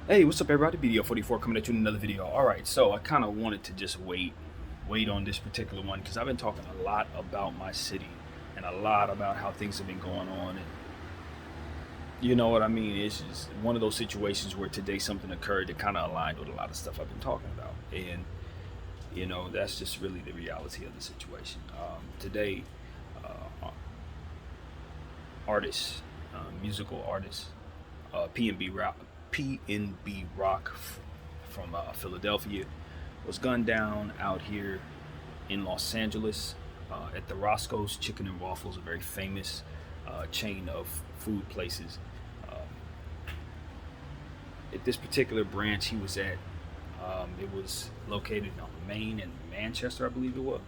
Hey, what's up, everybody? BDF 44 coming at you in another video. All right, so I kind of wanted to just wait on this particular one because I've been talking a lot about my city and a lot about how things have been going on, and you know what I mean. It's just one of those situations where today something occurred that kind of aligned with a lot of stuff I've been talking about, and that's just really the reality of the situation. Today, artists, musical artists, PNB Rock, PNB Rock from Philadelphia was gunned down out here in Los Angeles at the Roscoe's Chicken and Waffles, a very famous chain of food places. At this particular branch he was at, it was located on Main and Manchester, I believe it was.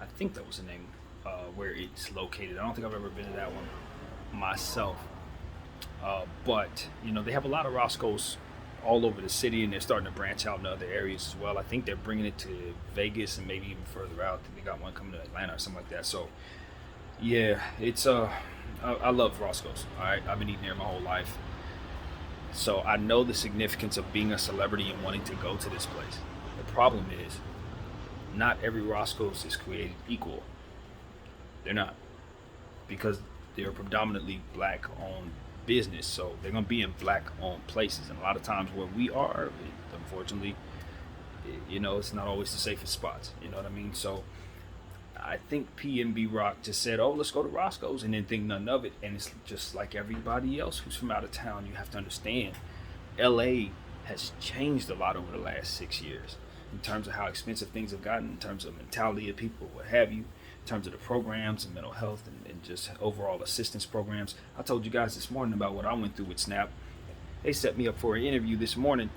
I think that was the name where it's located. I don't think I've ever been to that one myself. But they have a lot of Roscoe's all over the city, and they're starting to branch out in other areas as well. I think they're bringing it to Vegas and maybe even further out. I think they got one coming to Atlanta or something like that. So yeah, it's I love Roscoe's. All right, I've been eating there my whole life, so I know the significance of being a celebrity and wanting to go to this place. The problem is, not every Roscoe's is created equal. They're not, because they're predominantly black owned business, so they're gonna be in black owned places, and a lot of times where we are, unfortunately, it's not always the safest spots. You know what I mean? So I think PNB Rock just said, "Oh, let's go to Roscoe's," and then think none of it. And it's just like everybody else who's from out of town. You have to understand, LA has changed a lot over the last 6 years in terms of how expensive things have gotten, in terms of mentality of people, what have you, in terms of the programs and mental health and just overall assistance programs. I told you guys this morning about what I went through with SNAP. They set me up for an interview this morning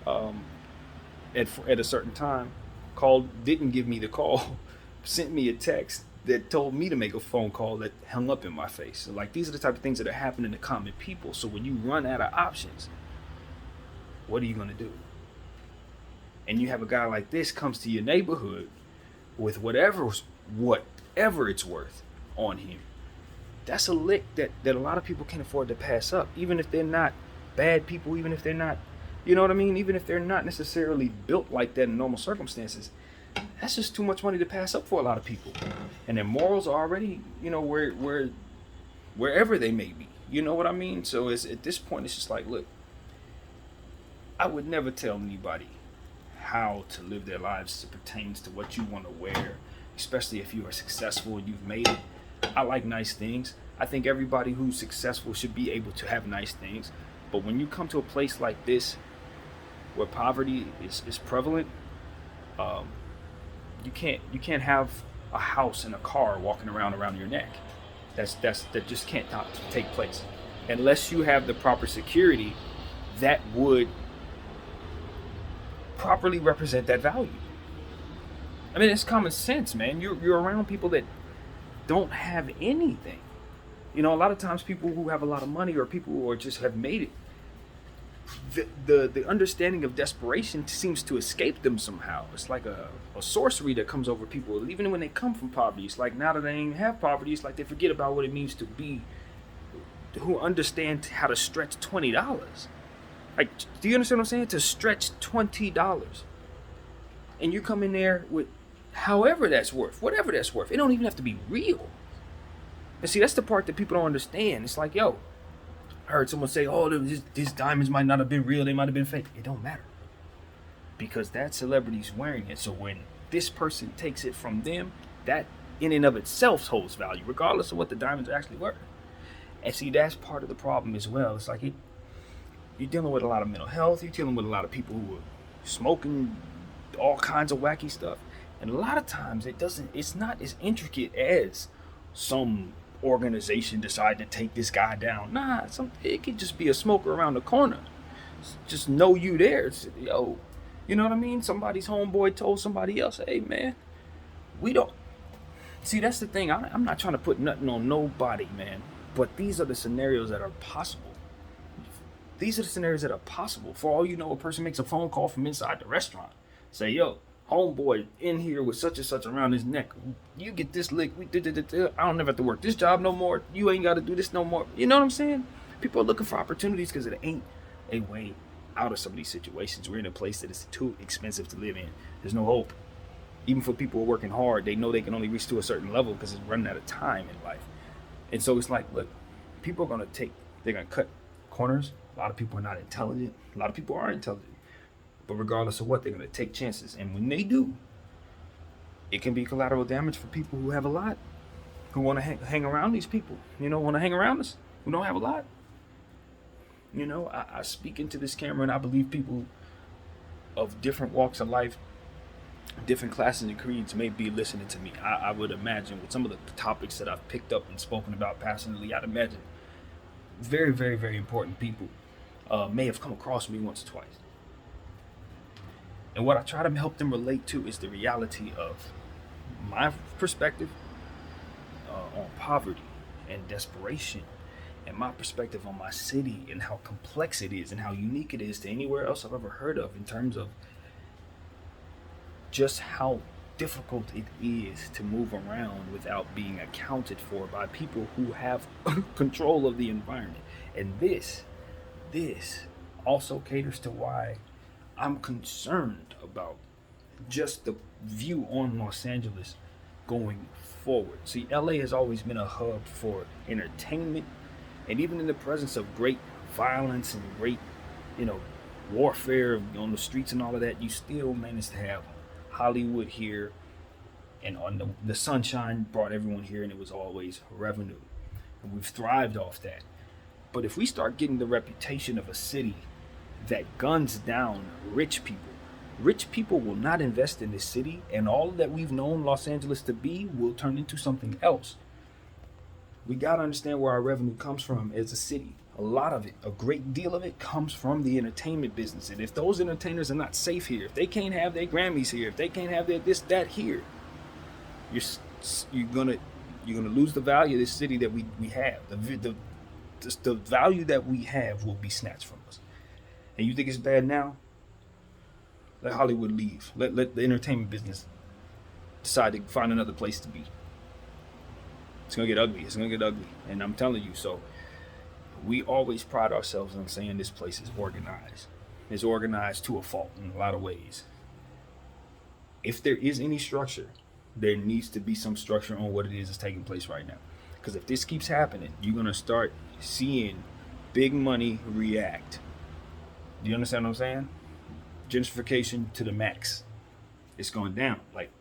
um, at a certain time, didn't give me the call, sent me a text that told me to make a phone call that hung up in my face. So, like, these are the type of things that are happening to common people. So when you run out of options, what are you going to do? And you have a guy like this comes to your neighborhood with whatever it's worth on him. That's a lick that a lot of people can't afford to pass up, even if they're not bad people, even if they're not, you know what I mean, even if they're not necessarily built like that in normal circumstances. That's just too much money to pass up for a lot of people, and their morals are already, wherever they may be. You know what I mean? So at this point, it's just like, look, I would never tell anybody how to live their lives as it pertains to what you want to wear, especially if you are successful and you've made it. I like nice things. I think everybody who's successful should be able to have nice things. But when you come to a place like this, where poverty is prevalent, um, you can't have a house and a car walking around your neck. That just can't take place unless you have the proper security that would properly represent that value. I mean, it's common sense, man. You're around people that don't have anything. A lot of times people who have a lot of money or people who are just have made it, the understanding of desperation seems to escape them somehow. It's like a sorcery that comes over people, even when they come from poverty. It's like now that they ain't have poverty, it's like they forget about what it means to be, who understand how to stretch $20. Like, do you understand what I'm saying? To stretch $20, and you come in there with however that's worth, whatever that's worth. It don't even have to be real. And see, that's the part that people don't understand. It's like, yo, I heard someone say, "Oh, these diamonds might not have been real; they might have been fake." It don't matter, because that celebrity's wearing it. So when this person takes it from them, that in and of itself holds value, regardless of what the diamonds are actually worth. And see, that's part of the problem as well. It's like you're dealing with a lot of mental health. You're dealing with a lot of people who are smoking all kinds of wacky stuff, and a lot of times it's not as intricate as some organization decide to take this guy down. It could just be a smoker around the corner. Just know you there. Yo, you know what I mean? Somebody's homeboy told somebody else, "Hey, man, we don't." See, that's the thing. I'm not trying to put nothing on nobody, man. But these are the scenarios that are possible. These are the scenarios that are possible. For all you know, a person makes a phone call from inside the restaurant. Say, "Yo, homeboy in here with such and such around his neck. You get this lick. I don't never have to work this job no more. You ain't got to do this no more." You know what I'm saying? People are looking for opportunities because it ain't a way out of some of these situations. We're in a place that is too expensive to live in. There's no hope. Even for people who are working hard, they know they can only reach to a certain level because it's running out of time in life. And so it's like, look, people are they're going to cut corners. A lot of people are not intelligent. A lot of people are intelligent. But regardless of what, they're going to take chances. And when they do, it can be collateral damage for people who have a lot, who want to hang around these people, want to hang around us, who don't have a lot. I speak into this camera, and I believe people of different walks of life, different classes and creeds may be listening to me. I would imagine with some of the topics that I've picked up and spoken about passionately, I'd imagine very, very, very important people may have come across me once or twice. And what I try to help them relate to is the reality of my perspective on poverty and desperation, and my perspective on my city and how complex it is and how unique it is to anywhere else I've ever heard of, in terms of just how difficult it is to move around without being accounted for by people who have control of the environment. And this also caters to why I'm concerned about just the view on Los Angeles going forward. See, LA has always been a hub for entertainment, and even in the presence of great violence and great, warfare on the streets and all of that, you still manage to have Hollywood here, and on the sunshine brought everyone here, and it was always revenue. And we've thrived off that. But if we start getting the reputation of a city that guns down rich people will not invest in this city, and all that we've known Los Angeles to be will turn into something else. We got to understand where our revenue comes from as a city. A lot of it, a great deal of it, comes from the entertainment business. And if those entertainers are not safe here, if they can't have their Grammys here, if they can't have their this, that here, you're gonna lose the value of this city that we have. The value that we have will be snatched from us. And you think it's bad now? Let Hollywood leave. Let the entertainment business decide to find another place to be. It's gonna get ugly. And I'm telling you, so we always pride ourselves on saying this place is organized. It's organized to a fault in a lot of ways. If there is any structure, there needs to be some structure on what it is that's taking place right now. Because if this keeps happening, you're gonna start seeing big money react. Do you understand what I'm saying? Gentrification to the max. It's going down. Like,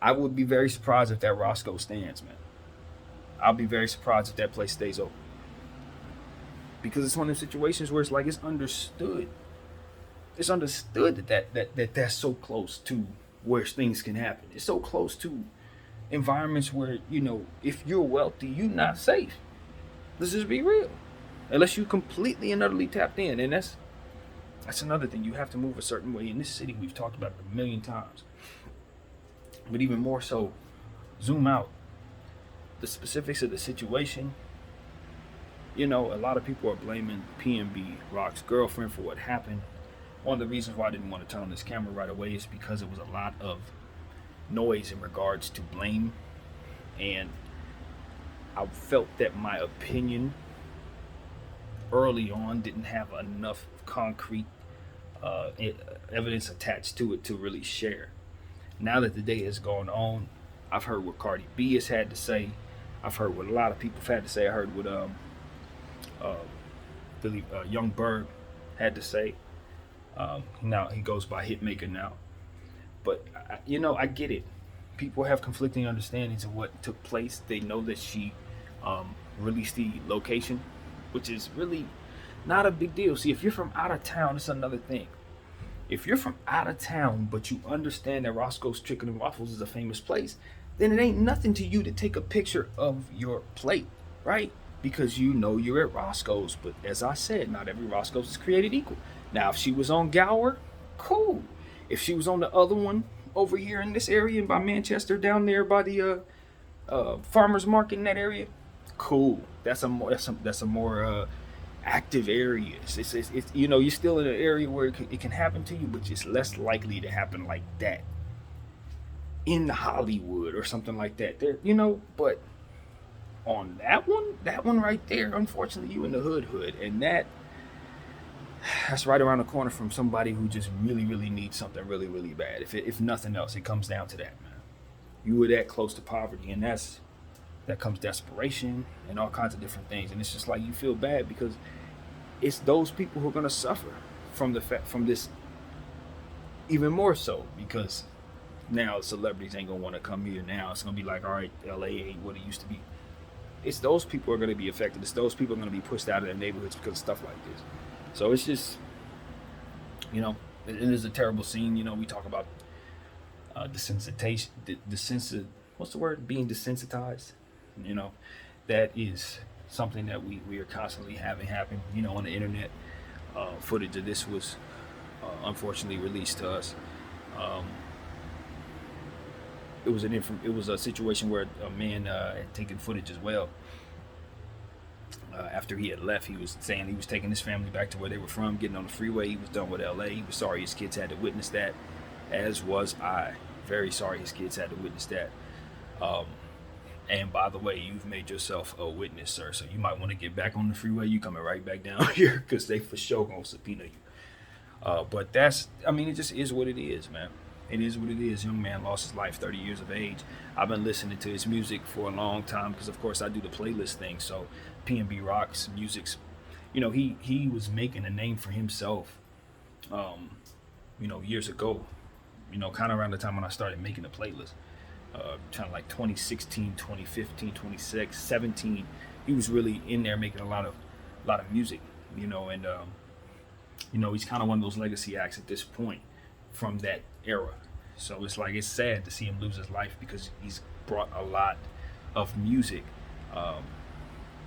I would be very surprised if that Roscoe stands, man. I'll be very surprised if that place stays open. Because it's one of those situations where it's like, it's understood. It's understood that that's so close to where things can happen. It's so close to environments where, if you're wealthy, you're not safe. Let's just be real. Unless you completely and utterly tapped in. And that's another thing. You have to move a certain way. In this city, we've talked about it a million times. But even more so, zoom out. The specifics of the situation. A lot of people are blaming PNB, Rock's girlfriend, for what happened. One of the reasons why I didn't want to turn on this camera right away is because it was a lot of noise in regards to blame. And I felt that my opinion early on didn't have enough concrete evidence attached to it to really share. Now that the day has gone on, I've heard what Cardi B has had to say. I've heard what a lot of people have had to say. I heard what Young Berg had to say. Now he goes by Hitmaker now. But, I get it. People have conflicting understandings of what took place. They know that she released the location, which is really not a big deal. See, if you're from out of town, it's another thing. If you're from out of town, but you understand that Roscoe's Chicken and Waffles is a famous place, then it ain't nothing to you to take a picture of your plate, right? Because you're at Roscoe's. But as I said, not every Roscoe's is created equal. Now, if she was on Gower, cool. If she was on the other one over here in this area by Manchester, down there by the farmers market in that area, cool. That's a more active area. It's you're still in an area where it can happen to you, but it's less likely to happen like that in Hollywood or something like that. There, but on that one right there, unfortunately, you in the hood, and that that's right around the corner from somebody who just really, really needs something really, really bad. If nothing else, it comes down to that, man. You were that close to poverty, and that comes desperation and all kinds of different things. And it's just like you feel bad because it's those people who are gonna suffer from this even more so, because now celebrities ain't gonna want to come here. Now it's gonna be like, all right, LA ain't what it used to be. It's those people who are gonna be affected. It's those people who are gonna be pushed out of their neighborhoods because of stuff like this. So it's just, it is a terrible scene. We talk about desensitization, what's the word? Being desensitized. That is something that we are constantly having happen. On the internet, footage of this was unfortunately released to us. It was a situation where a man had taken footage as well. After he had left, he was saying he was taking his family back to where they were from, getting on the freeway. He was done with LA. He was sorry his kids had to witness that, as was I. Very sorry his kids had to witness that. And by the way, you've made yourself a witness, sir. So you might want to get back on the freeway. You coming right back down here because they for sure gonna subpoena you. But it just is what it is, man. It is what it is. Young man lost his life, 30 years of age. I've been listening to his music for a long time because, of course, I do the playlist thing. So P&B Rock's music's, he was making a name for himself, years ago, kind of around the time when I started making the playlist, kind of like 2016, 2015, 2017. He was really in there making a lot of music, and he's kind of one of those legacy acts at this point from that era. So it's sad to see him lose his life because he's brought a lot of music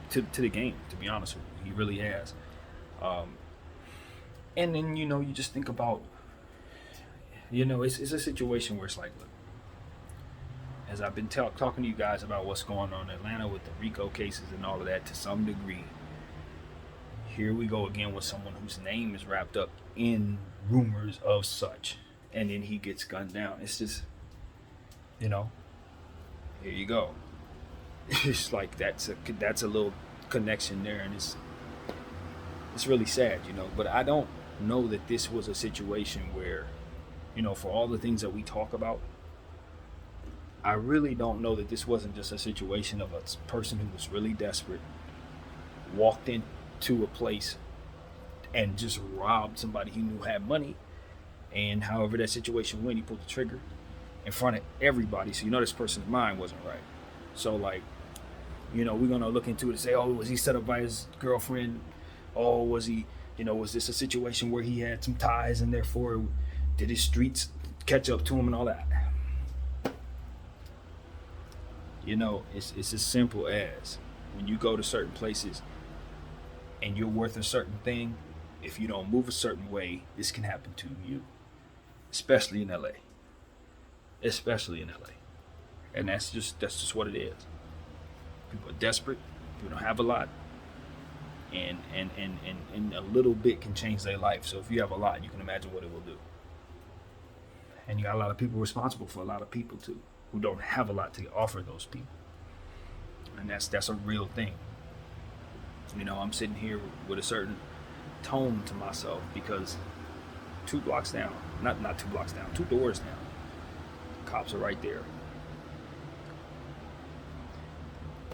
to the game, to be honest with you. He really has. And then, you just think about, it's a situation where it's like, look, as I've been talking to you guys about what's going on in Atlanta with the RICO cases and all of that to some degree, here we go again with someone whose name is wrapped up in rumors of such. And then he gets gunned down. It's just, here you go. It's like that's a little connection there, and it's really sad, But I don't know that this was a situation where, for all the things that we talk about, I really don't know that this wasn't just a situation of a person who was really desperate, walked into a place and just robbed somebody he knew had money. And however that situation went, he pulled the trigger in front of everybody. So this person's mind wasn't right. So we're gonna look into it and say, oh, was he set up by his girlfriend? Oh, was he, was this a situation where he had some ties and therefore did his streets catch up to him and all that? It's as simple as when you go to certain places and you're worth a certain thing, if you don't move a certain way, this can happen to you. Especially in LA. And that's just what it is. People are desperate, people don't have a lot, and a little bit can change their life. So if you have a lot, you can imagine what it will do. And you got a lot of people responsible for a lot of people too, who don't have a lot to offer those people. And that's a real thing. I'm sitting here with a certain tone to myself because 2 blocks down, not 2 blocks down, 2 doors down, cops are right there.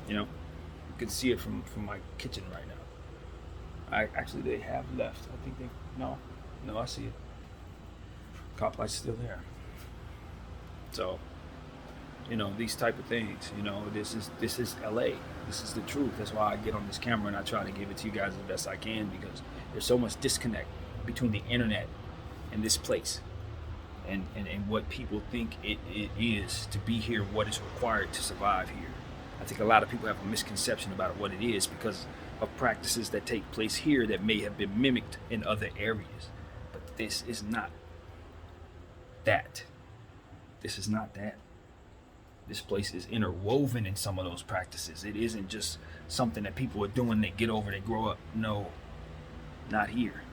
You can see it from my kitchen right now. They have left. I think no, I see it. Cop light's still there. So, these type of things, this is LA. This is the truth. That's why I get on this camera and I try to give it to you guys the best I can, because there's so much disconnect between the internet and this place and what people think it is to be here, what is required to survive here. I think a lot of people have a misconception about what it is because of practices that take place here that may have been mimicked in other areas. But this is not that. This is not that. This place is interwoven in some of those practices. It isn't just something that people are doing, they get over, they grow up. No, not here.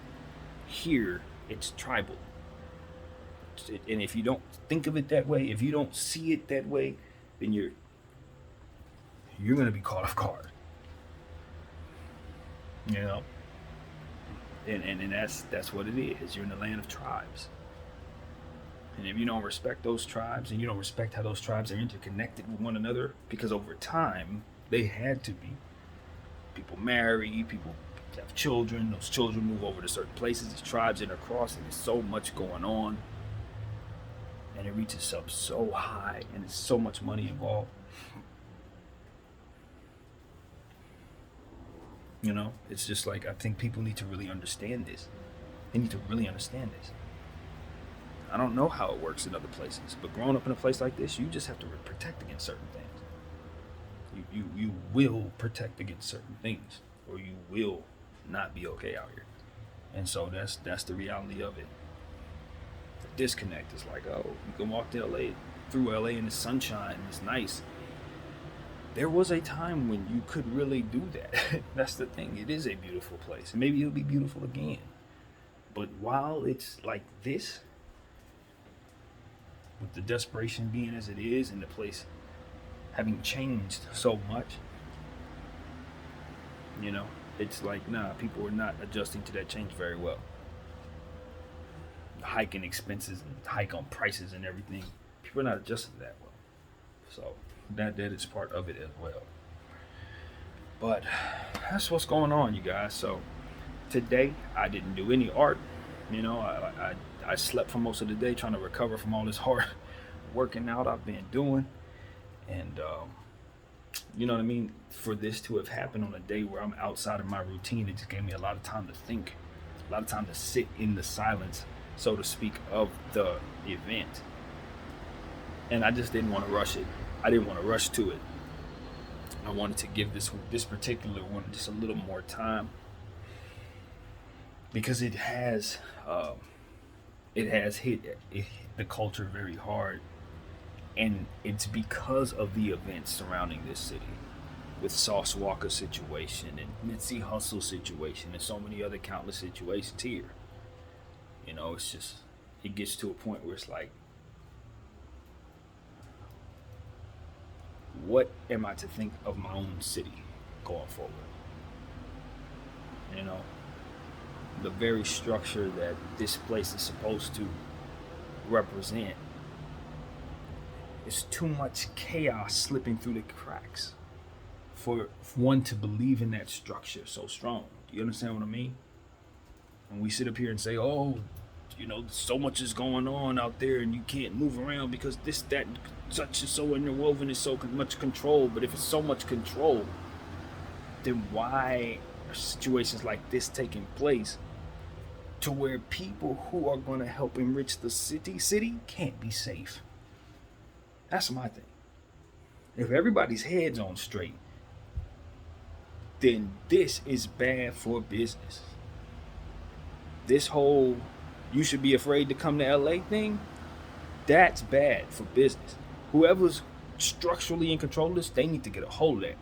Here, it's tribal. And if you don't think of it that way, if you don't see it that way, then you're going to be caught off guard. And that's what it is. You're in the land of tribes. And if you don't respect those tribes, and you don't respect how those tribes are interconnected with one another, because over time they had to be. People marry, people have children, those children move over to certain places, these tribes intercross, and there's so much going on. And it reaches up so high, and there's so much money involved. You know, it's just like, I think people need to really understand this. They need to really understand this. I don't know how it works in other places, but growing up in a place like this, you just have to protect against certain things. You will protect against certain things, or you will not be okay out here. And so that's the reality of it. The disconnect is like, oh, you can walk to through LA in the sunshine, and it's nice. There was a time when you could really do that. That's the thing. It is a beautiful place, and maybe it'll be beautiful again. But while it's like this, with the desperation being as it is, and the place having changed so much, you know, it's like, nah, people are not adjusting to that change very well. The hike in expenses and hike on prices and everything, people are not adjusting to that well. So that is part of it as well. But that's what's going on, you guys. So today I didn't do any art. You know, I slept for most of the day trying to recover from all this hard working out I've been doing. And you know what I mean? For this to have happened on a day where I'm outside of my routine, it just gave me a lot of time to think, a lot of time to sit in the silence, so to speak, of the event. And I just didn't want to rush it. I didn't want to rush to it. I wanted to give this particular one just a little more time, because it has hit the culture very hard, and it's because of the events surrounding this city, with Sauce Walker situation and Nipsey Hussle situation and so many other countless situations here. You know, it's just, it gets to a point where it's like, what am I to think of my own city going forward? You know, the very structure that this place is supposed to represent, is too much chaos slipping through the cracks for one to believe in that structure so strong. Do you understand what I mean? And we sit up here and say, oh, you know, so much is going on out there and you can't move around because this, that, such is so interwoven, is so much control. But if it's so much control, then why are situations like this taking place to where people who are going to help enrich the city can't be safe? That's my thing. If everybody's head's on straight, then this is bad for business. This whole you should be afraid to come to LA thing, that's bad for business. Whoever's structurally in control of this, they need to get a hold of that.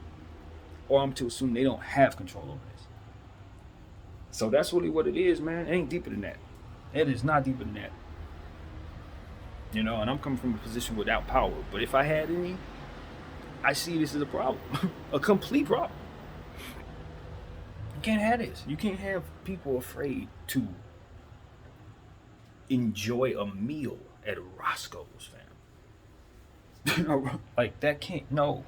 Or I'm to assume they don't have control over this. So that's really what it is, man. It ain't deeper than that. It is not deeper than that. You know, and I'm coming from a position without power. But if I had any, I see this as a problem. A complete problem. You can't have this. You can't have people afraid to enjoy a meal at Roscoe's, fam. Like, that can't, no.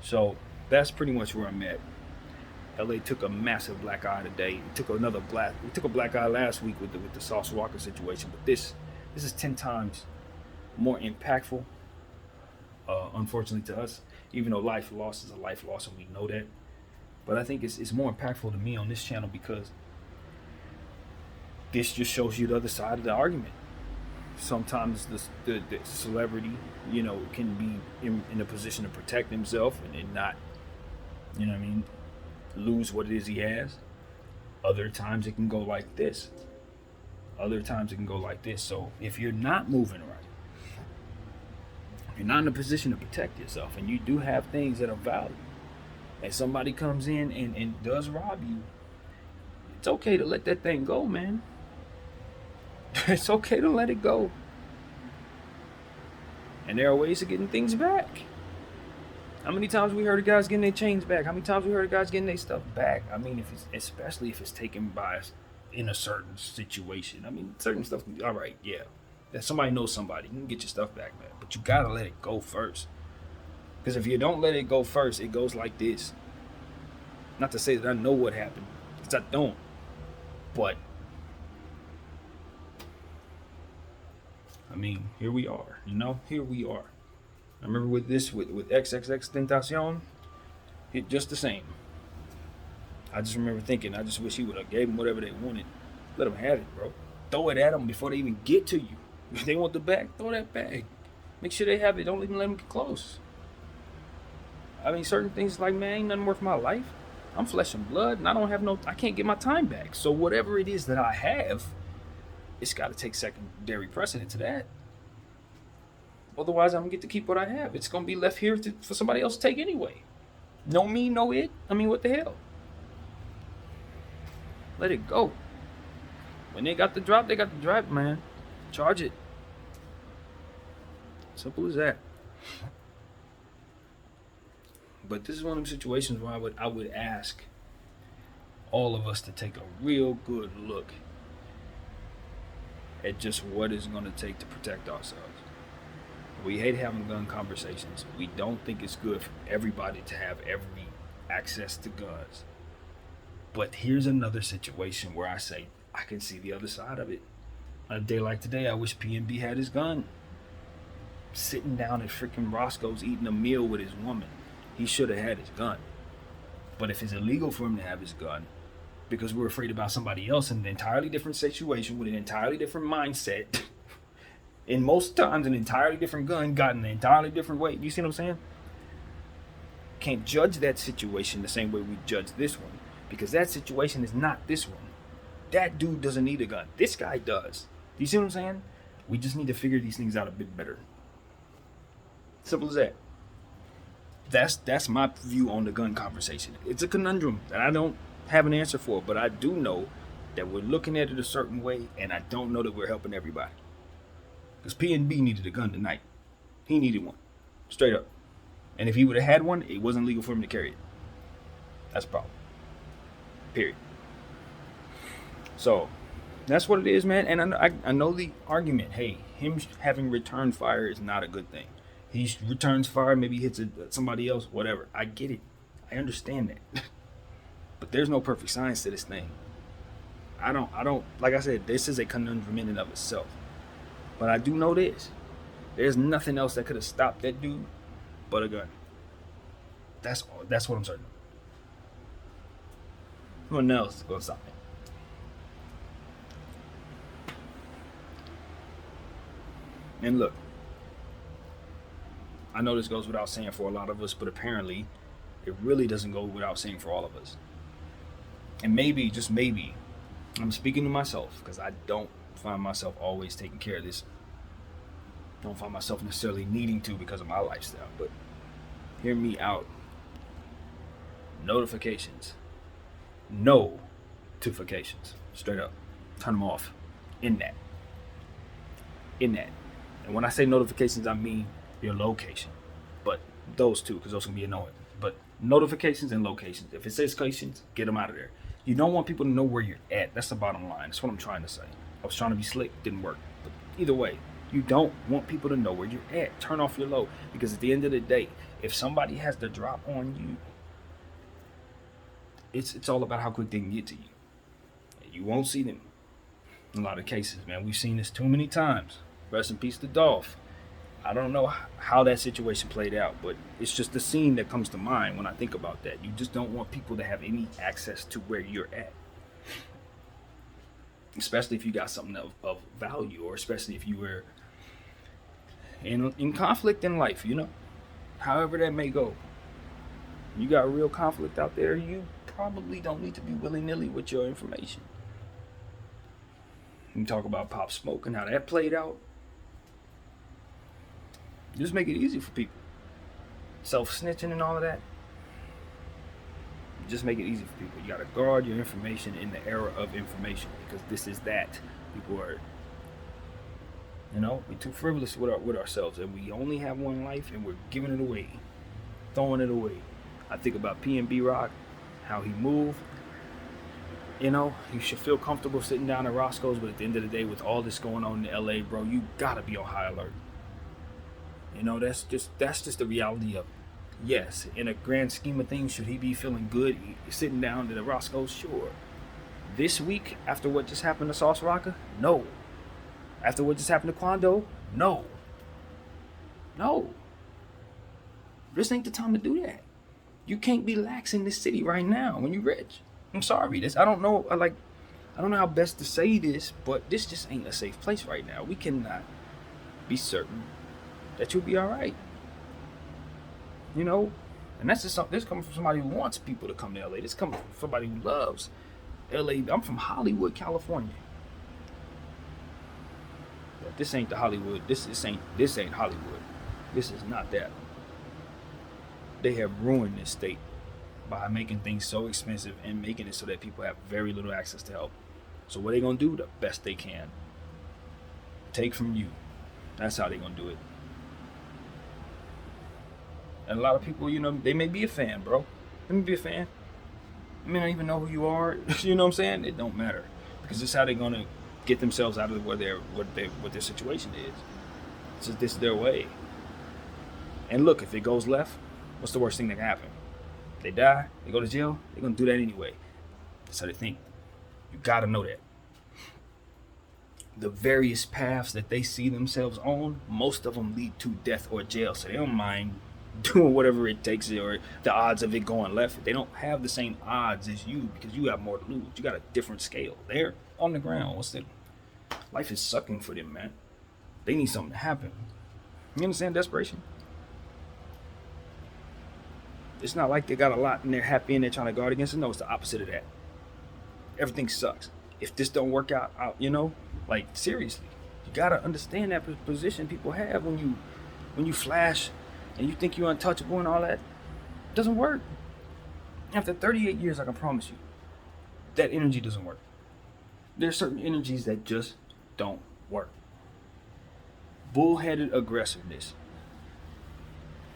So that's pretty much where I'm at. LA took a massive black eye today. We took a black eye last week with the Sauce Walker situation, but this is 10 times more impactful, unfortunately to us, even though life loss is a life loss and we know that. But I think it's more impactful to me on this channel because this just shows you the other side of the argument. Sometimes the celebrity, you know, can be in a position to protect himself and not, you know what I mean, lose what it is he has. Other times it can go like this. So if you're not moving right, if you're not in a position to protect yourself, and you do have things that are valuable, and somebody comes in and does rob you, it's okay to let that thing go, man. It's okay to let it go. And there are ways of getting things back. How many times we heard of guys getting their chains back? How many times we heard of guys getting their stuff back? I mean, especially if it's taken by in a certain situation. I mean, certain stuff. All right, yeah, that somebody knows somebody. You can get your stuff back, man. But you gotta let it go first. Because if you don't let it go first, it goes like this. Not to say that I know what happened, because I don't. But I mean, here we are. Here we are. I remember with XXX Tentacion, hit just the same. I just remember thinking, I just wish he would have gave them whatever they wanted. Let them have it, bro. Throw it at them before they even get to you. If they want the bag, throw that bag. Make sure they have it. Don't even let them get close. I mean, certain things like, man, ain't nothing worth my life. I'm flesh and blood, and I can't get my time back. So whatever it is that I have, it's got to take secondary precedent to that. Otherwise, I'm going to get to keep what I have. It's going to be left here for somebody else to take anyway. No me, no it. I mean, what the hell? Let it go. When they got the drop, man. Charge it. Simple as that. But this is one of them situations where I would ask all of us to take a real good look at just what it's going to take to protect ourselves. We hate having gun conversations. We don't think it's good for everybody to have every access to guns. But here's another situation where I say, I can see the other side of it. On a day like today, I wish PNB had his gun. Sitting down at freaking Roscoe's eating a meal with his woman. He should have had his gun. But if it's illegal for him to have his gun, because we're afraid about somebody else in an entirely different situation with an entirely different mindset, and most times an entirely different gun got in an entirely different way. You see what I'm saying? Can't judge that situation the same way we judge this one, because that situation is not this one. That dude doesn't need a gun. This guy does. Do you see what I'm saying? We just need to figure these things out a bit better. Simple as that. That's my view on the gun conversation. It's a conundrum that I don't have an answer for, but I do know that we're looking at it a certain way, and I don't know that we're helping everybody. Because PNB needed a gun tonight. He needed one. Straight up. And if he would have had one, it wasn't legal for him to carry it. That's a problem. Period. So, that's what it is, man. And I know the argument. Hey, him having return fire is not a good thing. He returns fire, maybe hits somebody else, whatever. I get it. I understand that. But there's no perfect science to this thing. I don't, like I said, this is a conundrum in and of itself. But I do know this. There's nothing else that could have stopped that dude but a gun. That's what I'm certain of. No one else is going to stop me. And look, I know this goes without saying for a lot of us, but apparently it really doesn't go without saying for all of us. And maybe, just maybe, I'm speaking to myself because I don't find myself always taking care of this. Don't find myself necessarily needing to because of my lifestyle, but hear me out. Notifications. No notifications. Straight up. Turn them off. In that. And when I say notifications, I mean your location. But those two, because those can be annoying. But notifications and locations. If it says locations, get them out of there. You don't want people to know where you're at. That's the bottom line. That's what I'm trying to say. I was trying to be slick. Didn't work. But either way, you don't want people to know where you're at. Turn off your low. Because at the end of the day, if somebody has the drop on you, it's all about how quick they can get to you. And you won't see them. In a lot of cases, man. We've seen this too many times. Rest in peace to Dolph. I don't know how that situation played out, but it's just the scene that comes to mind when I think about that. You just don't want people to have any access to where you're at. Especially if you got something of value, or especially if you were in conflict in life, you know? However that may go. You got real conflict out there, you probably don't need to be willy-nilly with your information. You talk about Pop Smoke and how that played out. Just make it easy for people. Self-snitching and all of that. Just make it easy for people. You got to guard your information in the era of information, because this is that. People are, we're too frivolous with ourselves, and we only have one life, and we're giving it away. throwing it away. I think about P&B Rock, how he moved. You know, you should feel comfortable sitting down at Roscoe's, but at the end of the day, with all this going on in LA, bro, you gotta be on high alert. You know, that's just the reality of it. Yes, in a grand scheme of things, should he be feeling good sitting down at the Roscoe's? Sure. This week, after what just happened to Sauce Rocker? No. After what just happened to Quando? No. No. This ain't the time to do that. You can't be lax in this city right now when you're rich. I'm sorry. I don't know how best to say this, but this just ain't a safe place right now. We cannot be certain that you'll be all right. You know, and that's just something. This coming from somebody who wants people to come to LA. This coming from somebody who loves LA. I'm from Hollywood, California. But this ain't the Hollywood. This ain't Hollywood. This is not that. They have ruined this state by making things so expensive and making it so that people have very little access to help. So what they gonna do? The best they can. Take from you. That's how they gonna do it. And a lot of people, you know, they may be a fan, bro. Let me be a fan. I may not even know who you are. You know what I'm saying? It don't matter, because this is how they're gonna get themselves out of what their situation is. This is their way. And look, if it goes left, what's the worst thing that can happen? They die, they go to jail, they're gonna do that anyway. That's how they think. You gotta know that. The various paths that they see themselves on, most of them lead to death or jail, so they don't mind doing whatever it takes, or the odds of it going left. They don't have the same odds as you because you have more to lose. You got a different scale. They're on the ground. Life is sucking for them, man. They need something to happen. You understand desperation? It's not like they got a lot and they're happy and they're trying to guard against it. No, it's the opposite of that. Everything sucks. If this don't work out, you know, like seriously, you gotta understand that position people have when you flash and you think you're untouchable and all that. It doesn't work. After 38 years, I can promise you, that energy doesn't work. There's certain energies that just don't work. Bullheaded aggressiveness.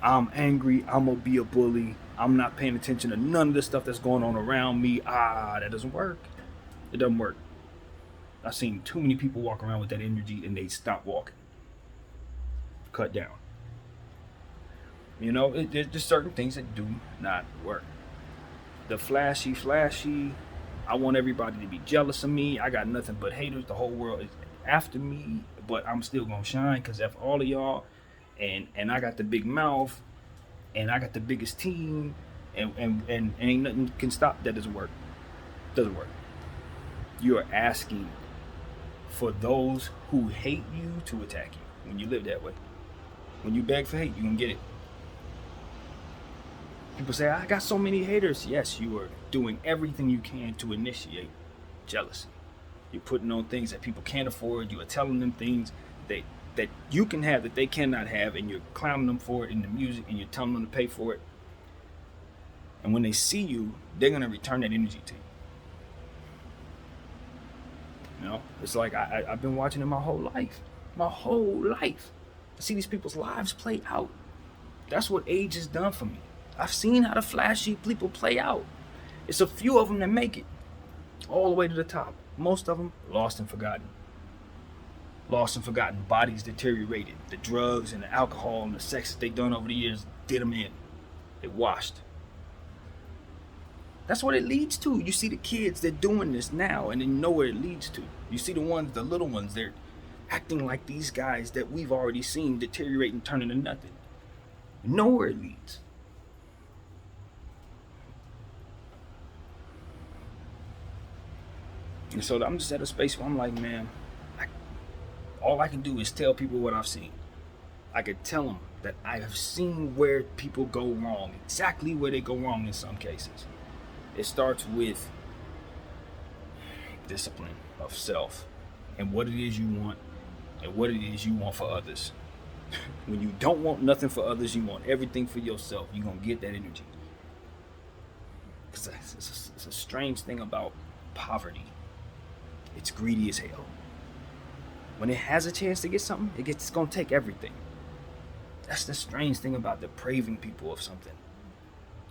I'm angry, I'm gonna be a bully, I'm not paying attention to none of the stuff that's going on around me. That doesn't work. It doesn't work. I've seen too many people walk around with that energy and they stop walking. Cut down. You know, there's just certain things that do not work. The flashy, I want everybody to be jealous of me. I got nothing but haters. The whole world is after me, but I'm still gonna shine because after all of y'all, and I got the big mouth, and I got the biggest team, and ain't nothing can stop. That doesn't work. Doesn't work. You are asking for those who hate you to attack you when you live that way. When you beg for hate, you're gonna get it. People say, I got so many haters. Yes, you are doing everything you can to initiate jealousy. You're putting on things that people can't afford. You are telling them things that you can have that they cannot have, and you're clowning them for it in the music, and you're telling them to pay for it. And when they see you, they're going to return that energy to you. You know, it's like I've been watching it my whole life. My whole life. I see these people's lives play out. That's what age has done for me. I've seen how the flashy people play out. It's a few of them that make it all the way to the top. Most of them lost and forgotten. Lost and forgotten. Bodies deteriorated. The drugs and the alcohol and the sex that they done over the years did them in. They washed. That's what it leads to. You see the kids, they're doing this now, and then you know where it leads to. You see the little ones, they're acting like these guys that we've already seen deteriorate and turn into nothing. You know where it leads. And so I'm just at a space where I'm like, man, all I can do is tell people what I've seen. I could tell them that I have seen where people go wrong, exactly where they go wrong in some cases. It starts with discipline of self and what it is you want and what it is you want for others. When you don't want nothing for others, you want everything for yourself, you're going to get that energy. Because it's a strange thing about poverty. It's greedy as hell. When it has a chance to get something, it's going to take everything. That's the strange thing about depraving people of something.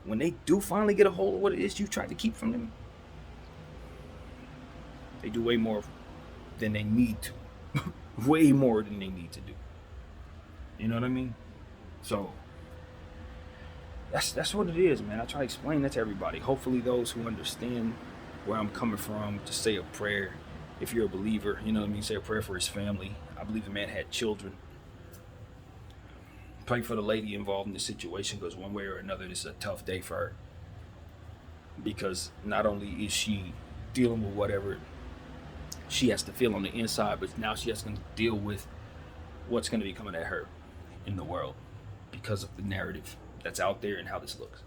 when they do finally get a hold of what it is you tried to keep from them, they do way more than they need to. Way more than they need to do. You know what I mean? So that's what it is, man. I try to explain that to everybody. Hopefully those who understand where I'm coming from, just say a prayer. If you're a believer, you know what I mean, say a prayer for his family. I believe the man had children. Pray for the lady involved in the situation, because one way or another this is a tough day for her, because not only is she dealing with whatever she has to feel on the inside, but now she has to deal with what's going to be coming at her in the world because of the narrative that's out there and how this looks.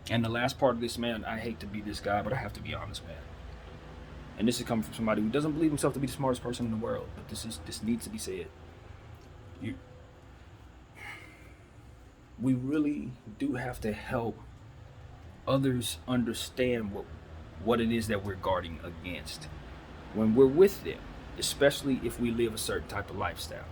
And the last part of this, man, I hate to be this guy, but I have to be honest, man. And this is coming from somebody who doesn't believe himself to be the smartest person in the world, but this needs to be said. We really do have to help others understand what it is that we're guarding against when we're with them, especially if we live a certain type of lifestyle.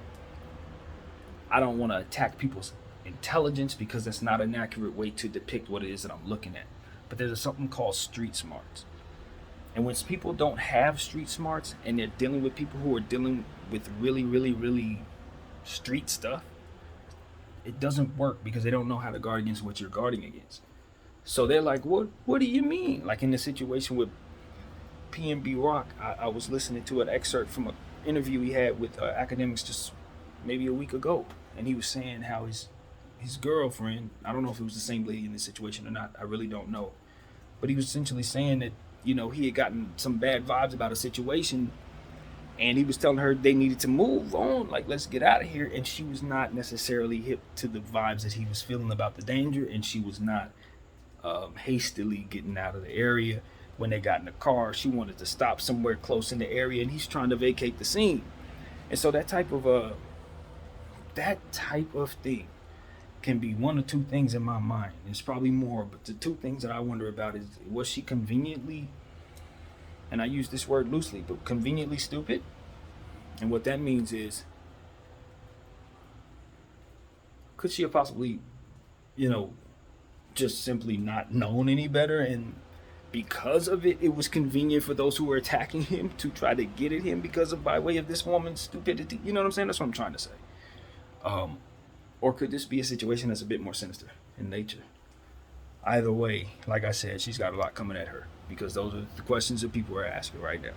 I don't want to attack people's intelligence, because that's not an accurate way to depict what it is that I'm looking at. But there's something called street smarts. And when people don't have street smarts and they're dealing with people who are dealing with really, really, really street stuff, it doesn't work, because they don't know how to guard against what you're guarding against. So they're like, what do you mean? Like in the situation with PNB Rock, I was listening to an excerpt from an interview he had with academics just maybe a week ago. And he was saying how his girlfriend, I don't know if it was the same lady in this situation or not, I really don't know. But he was essentially saying that, you know, he had gotten some bad vibes about a situation, and he was telling her they needed to move on, like, let's get out of here. And she was not necessarily hip to the vibes that he was feeling about the danger, and she was not hastily getting out of the area. When they got in the car, she wanted to stop somewhere close in the area, and he's trying to vacate the scene. And so that type of thing can be one or two things in my mind. There's probably more, but the two things that I wonder about is, was she conveniently, and I use this word loosely, but conveniently stupid? And what that means is, could she have possibly, just simply not known any better, and because of it, it was convenient for those who were attacking him to try to get at him by way of this woman's stupidity? You know what I'm saying? That's what I'm trying to say. Or could this be a situation that's a bit more sinister in nature? Either way, like I said, she's got a lot coming at her, because those are the questions that people are asking right now.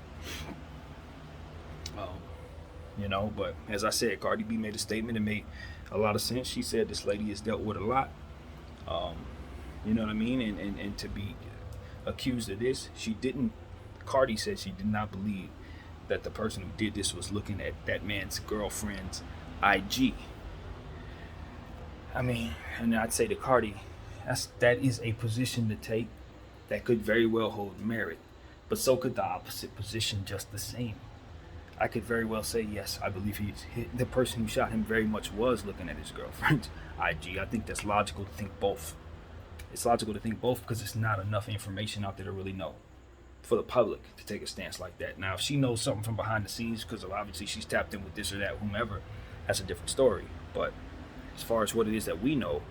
But as I said, Cardi B made a statement and made a lot of sense. She said this lady has dealt with a lot. You know what I mean? And to be accused of this, Cardi said she did not believe that the person who did this was looking at that man's girlfriend's IG. I mean, and I'd say to Cardi, that is a position to take that could very well hold merit, but so could the opposite position just the same. I could very well say, yes, I believe the person who shot him very much was looking at his girlfriend's IG. I think that's logical to think both. It's logical to think both, because it's not enough information out there to really know for the public to take a stance like that. Now, if she knows something from behind the scenes, because obviously she's tapped in with this or that, whomever, that's a different story. But as far as what it is that we know,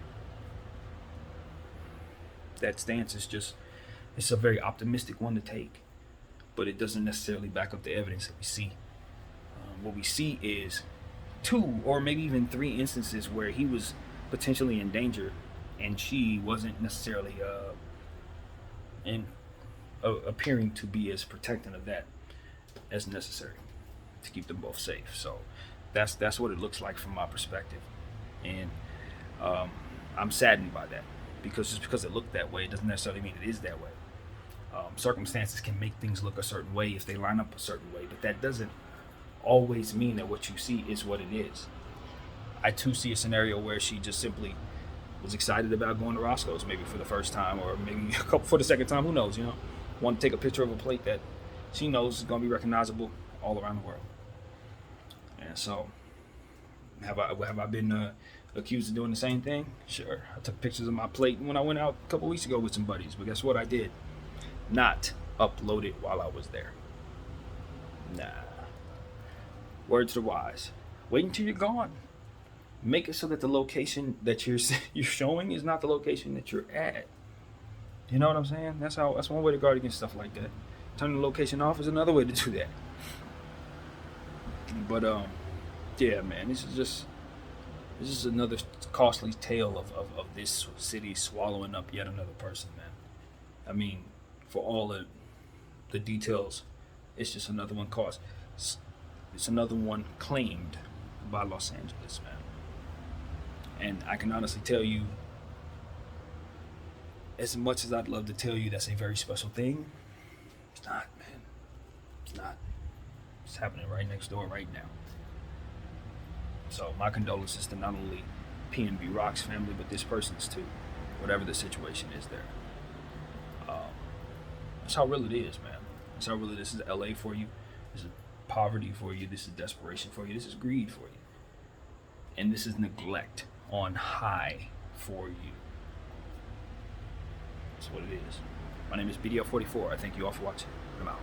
that stance is it's a very optimistic one to take, but it doesn't necessarily back up the evidence that we see. What we see is 2 or maybe even 3 instances where he was potentially in danger, and she wasn't necessarily appearing to be as protecting of that as necessary to keep them both safe. So that's what it looks like from my perspective, and I'm saddened by that, because just because it looked that way, it doesn't necessarily mean it is that way. Circumstances can make things look a certain way if they line up a certain way, but that doesn't always mean that what you see is what it is. I too see a scenario where she just simply was excited about going to Roscoe's, maybe for the first time, or maybe for the second time, who knows, want to take a picture of a plate that she knows is going to be recognizable all around the world. And so, have I been accused of doing the same thing? Sure. I took pictures of my plate when I went out a couple weeks ago with some buddies, but guess what I did? Not upload it while I was there. Nah. Words to the wise. Wait until you're gone. make it so that the location that you're showing is not the location that you're at. You know what I'm saying? That's one way to guard against stuff like that. Turn the location off is another way to do that. But yeah, man, this is another costly tale of this city swallowing up yet another person, man. I mean, for all the details, it's just another one caused. It's another one claimed by Los Angeles, man. And I can honestly tell you, as much as I'd love to tell you that's a very special thing, it's not, man. It's not. It's happening right next door right now. So my condolences to not only PNB Rock's family, but this person's too, whatever the situation is there. That's how real it is, man. That's how real it is. This is LA for you. This is poverty for you. This is desperation for you. This is greed for you. And this is neglect on high for you. That's what it is. My name is BDF 44. I thank you all for watching. I'm out.